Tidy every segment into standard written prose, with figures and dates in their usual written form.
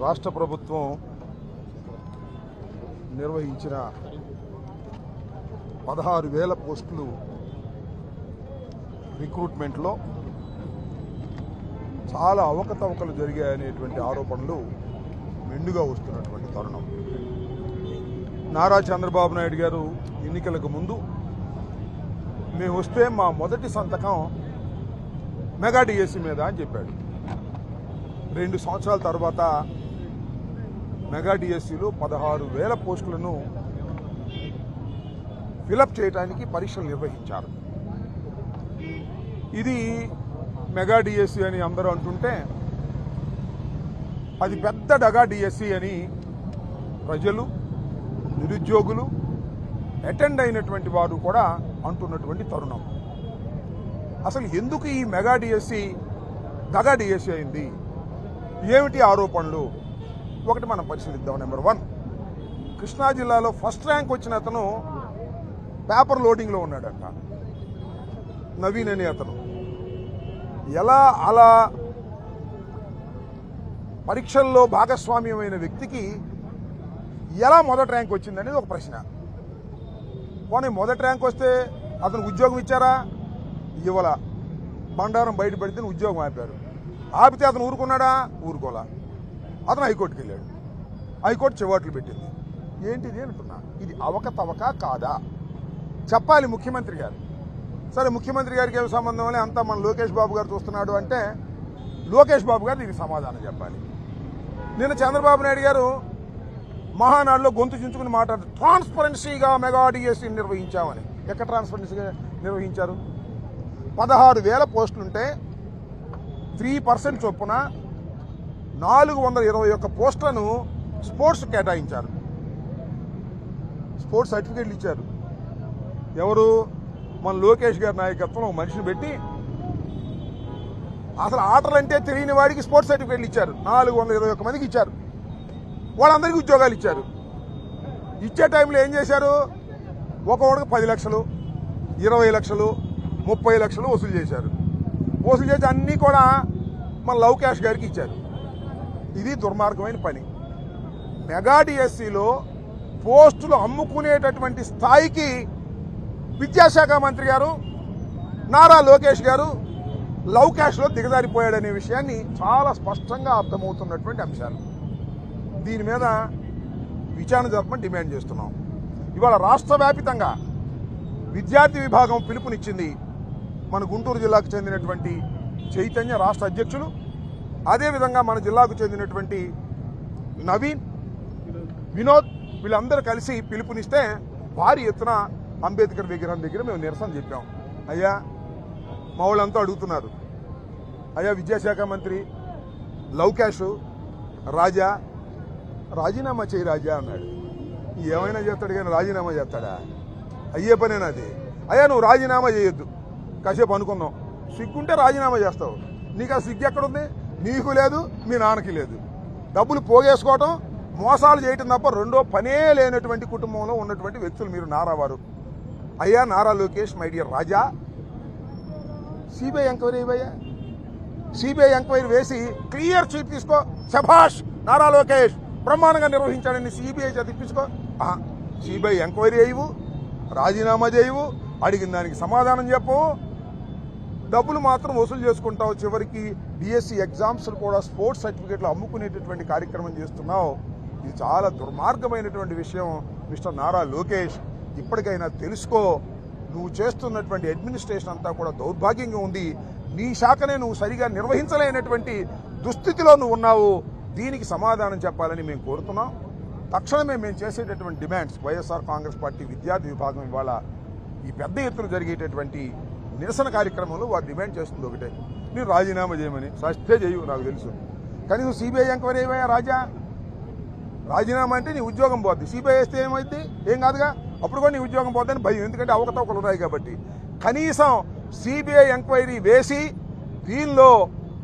రాష్ట్ర ప్రభుత్వం నిర్వహించిన 16,000 పోస్టులు రిక్రూట్మెంట్లో చాలా అవకతవకలు జరిగాయనేటువంటి ఆరోపణలు మెండుగా వస్తున్నటువంటి తరుణం. నారా చంద్రబాబు నాయుడు గారు ఎన్నికలకు ముందు మేము వస్తే మా మొదటి సంతకం మెగా డిఎస్సి మీద అని చెప్పాడు. 2 సంవత్సరాల తర్వాత మెగా డిఎస్సిలో 16,000 పోస్టులను ఫిలప్ చేయడానికి పరీక్షలు నిర్వహించారు. ఇది మెగా డిఎస్సి అని అందరూ అంటుంటే అది పెద్ద డగా డిఎస్సి అని ప్రజలు, నిరుద్యోగులు, అటెండ్ అయినటువంటి వారు కూడా అంటున్నటువంటి తరుణం. అసలు ఎందుకు ఈ మెగా డిఎస్సి దగా డిఎస్సి అయింది, ఏమిటి ఆరోపణలు, ఒకటి మనం పరిశీలిద్దాం. నెంబర్ 1, కృష్ణా జిల్లాలో ఫస్ట్ ర్యాంక్ వచ్చిన అతను పేపర్ లోడింగ్లో ఉన్నాడట. నవీన్ అనే అతను ఎలా అలా పరీక్షల్లో భాగస్వామ్యమైన వ్యక్తికి ఎలా మొదటి ర్యాంక్ వచ్చిందనేది ఒక ప్రశ్న. పోనీ మొదటి ర్యాంక్ వస్తే అతను ఉద్యోగం ఇచ్చారా? ఇవ్వాల. బండారం బయటపడితే ఉద్యోగం ఆపారు. ఆపితే అతను ఊరుకున్నాడా? ఊరుకోలా. అతను హైకోర్టుకి వెళ్ళాడు. హైకోర్టు చివాట్లు పెట్టింది. ఏంటిది అంటున్నా. ఇది అవకతవక కాదా చెప్పాలి ముఖ్యమంత్రి గారు. సరే, ముఖ్యమంత్రి గారికి ఏం సంబంధం అని అంతా మన లోకేష్ బాబు గారు చూస్తున్నాడు అంటే లోకేష్ బాబు గారు దీనికి సమాధానం చెప్పాలి. నిన్న చంద్రబాబు నాయుడు గారు మహానాడులో గొంతు చించుకుని మాట్లాడుతూ ట్రాన్స్పరెన్సీగా మెగా డిఎస్సీ నిర్వహించామని. ఎక్కడ ట్రాన్స్పరెన్సీగా నిర్వహించారు? 16,000 పోస్టులుంటే 3% చొప్పున 421 పోస్టులను స్పోర్ట్స్ కేటాయించారు. స్పోర్ట్స్ సర్టిఫికేట్లు ఇచ్చారు. ఎవరు? మన లోకేష్ గారి నాయకత్వంలో ఒక మనిషిని పెట్టి అసలు ఆటలంటే తెలియని వాడికి స్పోర్ట్స్ సర్టిఫికేట్లు ఇచ్చారు. 421 మందికి ఇచ్చారు. వాళ్ళందరికీ ఉద్యోగాలు ఇచ్చారు. ఇచ్చే టైంలో ఏం చేశారు? ఒక్కొక్కడికి 10 లక్షలు, 20 లక్షలు, 30 లక్షలు వసూలు చేశారు. వసూలు చేసి అన్నీ కూడా మన లోకేష్ గారికి ఇచ్చారు. ఇది దుర్మార్గమైన పని. మెగా డిఎస్సిలో పోస్టులు అమ్ముకునేటటువంటి స్థాయికి విద్యాశాఖ మంత్రి గారు నారా లోకేష్ గారు లవ్ క్యాష్లో దిగజారిపోయాడనే విషయాన్ని చాలా స్పష్టంగా అర్థమవుతున్నటువంటి అంశాలు. దీని మీద విచారణ జరపమని డిమాండ్ చేస్తున్నాం. ఇవాళ రాష్ట్ర వ్యాపితంగా విద్యార్థి విభాగం పిలుపునిచ్చింది. మన గుంటూరు జిల్లాకు చెందినటువంటి చైతన్య రాష్ట్ర అధ్యక్షులు, అదేవిధంగా మన జిల్లాకు చెందినటువంటి నవీన్, వినోద్, వీళ్ళందరూ కలిసి పిలుపునిస్తే భారీ ఎత్తున అంబేద్కర్ విగ్రహం దగ్గర మేము నిరసన చెప్పాం. అయ్యా, మా వాళ్ళంతా అడుగుతున్నారు, అయ్యా విద్యాశాఖ మంత్రి లవ్ క్యాష్ రాజా రాజీనామా చేయి రాజా అన్నాడు. ఏమైనా చేస్తాడు కానీ రాజీనామా చేస్తాడా? అయ్యే పనేనా అది? అయ్యా నువ్వు రాజీనామా చేయొద్దు, కాసేపు అనుకుందాం. సిగ్గుంటే రాజీనామా చేస్తావు. నీకు ఆ సిగ్గు ఎక్కడుంది? నీకు లేదు, మీ నాన్నకి లేదు. డబ్బులు పోగేసుకోవటం, మోసాలు చేయటం తప్ప రెండో పనే లేనటువంటి కుటుంబంలో ఉన్నటువంటి వ్యక్తులు మీరు నారావారు. అయ్యా Nara Lokesh, my dear raja, CBI enquiry ఇవ్వయ్యా. సిబిఐ ఎంక్వైరీ వేసి క్లియర్ చీట్ తీసుకో. శభాష్ నారా లోకేష్, బ్రహ్మాండంగా నిర్వహించాడని సిబిఐ తెప్పించుకో. సిబిఐ ఎంక్వైరీ అయ్యవు, రాజీనామా చేయవు, అడిగిన దానికి సమాధానం చెప్పు. డబ్బులు మాత్రం వసూలు చేసుకుంటావు. చివరికి డిఎస్సి ఎగ్జామ్స్ కూడా స్పోర్ట్స్ సర్టిఫికేట్లు అమ్ముకునేటటువంటి కార్యక్రమం చేస్తున్నావు. ఇది చాలా దుర్మార్గమైనటువంటి విషయం. మిస్టర్ నారా లోకేష్, ఇప్పటికైనా తెలుసుకో. నువ్వు చేస్తున్నటువంటి అడ్మినిస్ట్రేషన్ అంతా కూడా దౌర్భాగ్యంగా ఉంది. నీ శాఖనే నువ్వు సరిగా నిర్వహించలేనటువంటి దుస్థితిలో నువ్వు ఉన్నావు. దీనికి సమాధానం చెప్పాలని మేము కోరుతున్నాం. తక్షణమే మేము చేసేటటువంటి డిమాండ్స్, వైఎస్ఆర్ కాంగ్రెస్ పార్టీ విద్యార్థి విభాగం ఇవాళ ఈ పెద్ద ఎత్తున జరిగేటటువంటి నిరసన కార్యక్రమంలో వారు డిమాండ్ చేస్తుంది ఒకటే, నేను రాజీనామా చేయమని. సస్తే చేయు, నాకు తెలుసు. కానీ నువ్వు సిబిఐ ఎంక్వైరీ అయ్యా రాజా. రాజీనామా అంటే నీ ఉద్యోగం పోద్ది. సిబిఐ వేస్తే ఏమైంది? ఏం కాదుగా. అప్పుడు కూడా నీ ఉద్యోగం పోద్దని భయం, ఎందుకంటే అవకతవకలు ఉన్నాయి కాబట్టి. కనీసం సిబిఐ ఎంక్వైరీ వేసి దీనిలో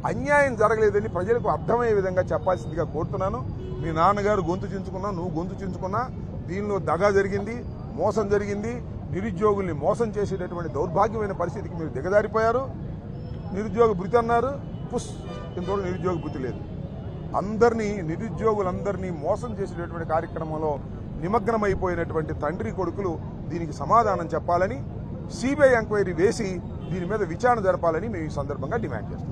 అన్యాయం జరగలేదని ప్రజలకు అర్థమయ్యే విధంగా చెప్పాల్సిందిగా కోరుతున్నాను. మీ నాన్నగారు గొంతు చించుకున్నా, నువ్వు గొంతు చించుకున్నా, దీనిలో దగా జరిగింది, మోసం జరిగింది. నిరుద్యోగుల్ని మోసం చేసేటటువంటి దౌర్భాగ్యమైన పరిస్థితికి మీరు దిగజారిపోయారు. నిరుద్యోగ భృతి అన్నారు, ఇంతవరకు నిరుద్యోగ భృతి లేదు. అందరినీ నిరుద్యోగులందరినీ మోసం చేసేటటువంటి కార్యక్రమంలో నిమగ్నమైపోయినటువంటి తండ్రి కొడుకులు దీనికి సమాధానం చెప్పాలని సిబిఐ ఎంక్వైరీ వేసి దీని మీద విచారణ జరపాలని మేము ఈ సందర్భంగా డిమాండ్ చేస్తాం.